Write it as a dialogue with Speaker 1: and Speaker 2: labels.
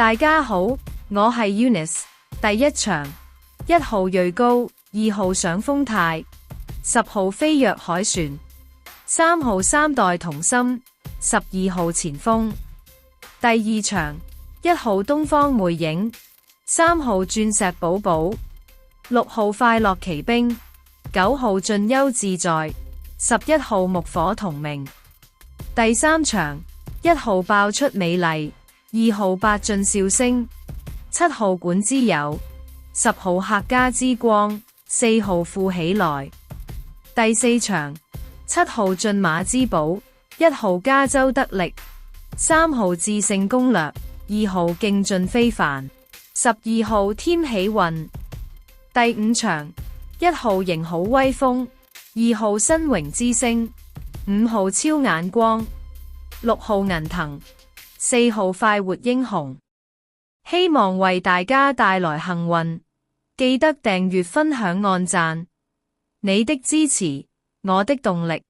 Speaker 1: 大家好，我係 Eunice。第一場，1號銳高，2號上風泰，10號飛躍海船，3號三代同心，12號前鋒。第二場，1號東方魅影，3號鑽石寶寶，6號快樂奇兵，9號進優自在，11號木火同明。第三場，1號爆出美麗，2號八進笑聲，7號管之友，10號客家之光，4號富起來。第四場，7號駿馬之寶，1號加州得力，3號智勝攻略，2號勁盡非凡，12號添喜運。第五場，1號型好威風，2號新榮之星，5號超眼光，6號銀藤，4號快活英雄。希望為大家帶來幸運，記得訂閱分享按讚，你的支持我的動力。